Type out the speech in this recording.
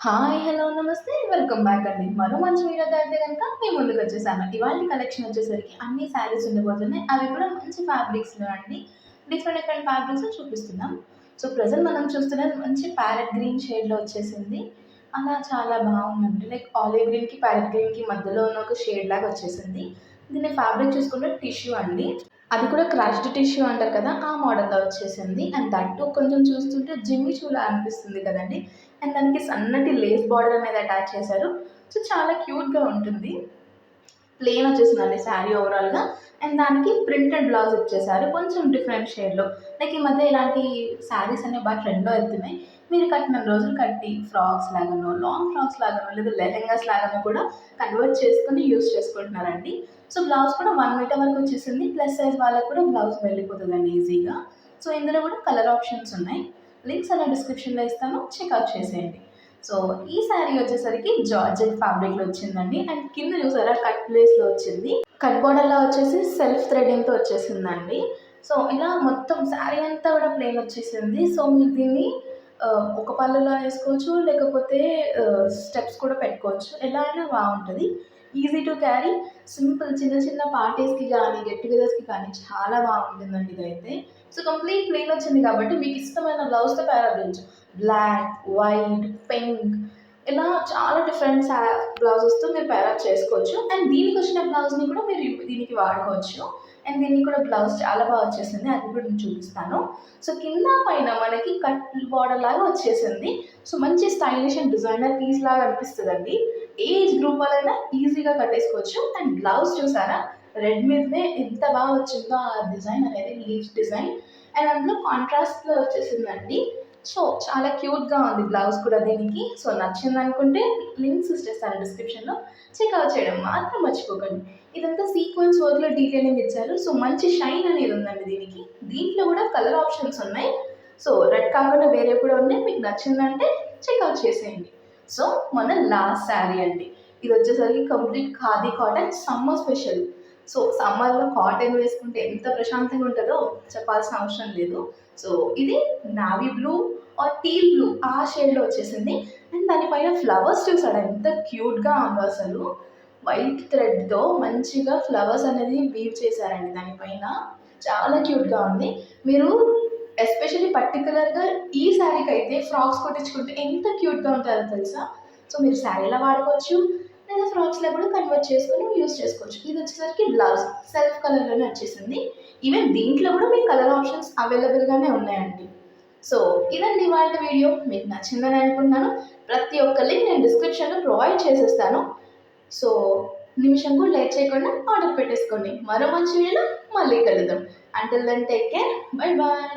Hi! Hello! నమస్తే. Welcome back అండి. మరో మంచి వీడియోతో అయితే గనుక మీ ముందుకొచ్చేసాను. ఇవాల్టి కలెక్షన్ వచ్చేసరికి అన్ని శారీస్ ఉండబోతున్నాయి. అవి కూడా మంచి ఫ్యాబ్రిక్స్‌లో అండి. డిఫరెంట్ డిఫరెంట్ ఫ్యాబ్రిక్స్ చూపిస్తున్నాం. సో, ప్రెజెంట్ మనం చూస్తున్నది మంచి ప్యారెట్ గ్రీన్ షేడ్‌లో వచ్చేసింది. అలా చాలా బావుందండి. లైక్ ఆలివ్ గ్రీన్‌కి, ప్యారెట్ గ్రీన్‌కి మధ్యలో ఉన్న ఒక షేడ్ లాగా వచ్చేసింది. దీని ఫ్యాబ్రిక్ చూసుకుంటే టిష్యూ అండి. అది కూడా క్రష్డ్ టిష్యూ అంటారు కదా! ఆ మోడల్‌లో వచ్చేసింది. అండ్ దట్ టూ కొంచెం చూస్తుంటే జిమ్మి చూలా అనిపిస్తుంది కదండీ! అండ్ దానికి సన్నటి లేస్ బార్డర్ అనేది అటాచ్ చేశారు. సో, చాలా క్యూట్‌గా ఉంటుంది. ప్లెయిన్ వచ్చేసిందండి శారీ ఓవరాల్‌గా. అండ్ దానికి ప్రింటెడ్ బ్లౌజ్ ఇచ్చేసారు. కొంచెం డిఫరెంట్ షేడ్‌లో. లైక్ ఈ మధ్య ఇలాంటి శారీస్ అనేవి బాగా ట్రెండ్‌లో వెళ్తున్నాయి. మీరు కట్టినన్ని రోజులు కట్టి ఫ్రాక్స్ లాగానో, లాంగ్ ఫ్రాక్స్ లాగానో లేదా లెహెంగాస్ లాగానో కూడా కన్వర్ట్ చేసుకొని యూజ్ చేసుకుంటున్నారండి. సో, బ్లౌజ్ కూడా 1 మీటర్ వరకు వచ్చేసింది. ప్లస్ సైజ్ వాళ్ళకి కూడా బ్లౌజ్ వెళ్ళిపోతదండి ఈజీగా. సో, ఇందులో కూడా కలర్ ఆప్షన్స్ ఉన్నాయి. లింక్స్ అలా డిస్క్రిప్షన్‌లో ఇస్తాను. చెక్‌ఔట్ చేసేయండి. సో, ఈ శారీ వచ్చేసరికి జార్జెట్ ఫ్యాబ్రిక్‌లో వచ్చిందండి. అండ్ కింద చూసారా కట్ లేస్‌లో వచ్చింది. కట్ బోర్డర్‌లా వచ్చేసి సెల్ఫ్ థ్రెడింగ్‌తో వచ్చేసిందండి. సో, ఇలా మొత్తం శారీ అంతా కూడా ప్లెయిన్ వచ్చేసింది. సో, మీరు దీన్ని ఒక పళ్ళులా వేసుకోవచ్చు. లేకపోతే స్టెప్స్ కూడా పెట్టుకోవచ్చు. ఎలా అయినా బావుంటది. Easy to carry. సింపుల్ చిన్న చిన్న పార్టీస్‌కి గానీ, గెట్ టుగెదర్స్‌కి కానీ చాలా బాగుంటుందండి ఇదైతే. సో, కంప్లీట్ ప్లెయిన్ వచ్చింది కాబట్టి మీకు ఇష్టమైన బ్లౌజ్‌తో పేరప్ చేయొచ్చు. బ్లాక్, వైట్, పింక్ ఇలా చాలా డిఫరెంట్ బ్లౌజెస్‌తో మీరు పేరప్ చేసుకోవచ్చు. అండ్ దీనికొచ్చిన బ్లౌజ్‌ని కూడా మీరు దీనికి వాడుకోవచ్చు. అండ్ దీనికి కూడా బ్లౌజ్ చాలా బాగా వచ్చేసింది. అది కూడా నేను చూపిస్తాను. సో, కింద పైన మనకి కట్ బోర్డర్ లాగా వచ్చేసింది. సో, మంచి స్టైలిష్ అండ్ డిజైనర్ పీస్ లాగా అనిపిస్తదండి. ఏ ఏజ్ గ్రూప్ వాళ్ళైనా ఈజీగా కట్టేసుకోవచ్చు. అండ్ బ్లౌజ్ చూసారా? రెడ్ మీదనే ఎంత బాగా వచ్చిందో ఆ డిజైన్ అనేది లీఫ్ డిజైన్. అండ్ అందులో కాంట్రాస్ట్‌లో వచ్చేసిందండి. సో, చాలా క్యూట్‌గా ఉంది బ్లౌజ్ కూడా దీనికి. సో, నచ్చిందనుకుంటే లింక్స్ ఇచ్చేస్తాను డిస్క్రిప్షన్‌లో. చెక్‌ఔట్ చేయడం మాత్రం మర్చిపోకండి. ఇదంతా సీక్వెన్స్ వర్క్‌లో డీటెయిలింగ్ ఇచ్చారు. సో, మంచి షైన్ అనేది ఉందండి దీనికి. దీంట్లో కూడా కలర్ ఆప్షన్స్ ఉన్నాయి. సో, రెడ్ కాకుండా వేరే కూడా ఉన్నాయి. మీకు నచ్చిందంటే చెక్‌ఔట్ చేసేయండి. సో, మన లాస్ట్ శారీ అండి. ఇదొచ్చేసరికి complete khadi cotton summer special. So, సమ్మర్‌లో కాటన్ వేసుకుంటే ఎంత ప్రశాంతంగా ఉంటదో చెప్పాల్సిన అవసరం లేదు. సో, ఇది navy blue or teal blue ఆ షేడ్‌లో వచ్చేసింది. అండ్ దానిపైన ఫ్లవర్స్ చూసారా ఎంత క్యూట్‌గా ఉందో అసలు. వైట్ థ్రెడ్‌తో మంచిగా ఫ్లవర్స్ అనేది వీవ్ చేశారండి దానిపైన. చాలా క్యూట్‌గా ఉంది. మీరు ఎస్పెషల్లీ పర్టిక్యులర్‌గా ఈ శారీకైతే ఫ్రాక్స్ కుట్టించుకుంటే ఎంత క్యూట్‌గా ఉంటారో తెలుసా? సో, మీరు శారీలా వాడుకోవచ్చు. లేదా ఫ్రాక్స్‌లా కూడా కన్వర్ట్ చేసుకొని యూజ్ చేసుకోవచ్చు. ఇదొచ్చేసరికి బ్లౌజ్ సెల్ఫ్ కలర్‌లోనే వచ్చేసింది. ఈవెన్ దీంట్లో కూడా మీకు కలర్ ఆప్షన్స్ అవైలబుల్‌గానే ఉన్నాయండి. సో, ఇదండి ఇవాల్టి వీడియో. మీకు నచ్చిందని అనుకుంటున్నాను. ప్రతి ఒక్క లింక్ నేను డిస్క్రిప్షన్‌లో ప్రొవైడ్ చేసేస్తాను. సో, నిమిషం కూడా లేట్ చేయకుండా ఆర్డర్ పెట్టేసుకోండి. మరో మంచి వీడియోలో మళ్ళీ కలుద్దాం. Until then take care. Bye bye.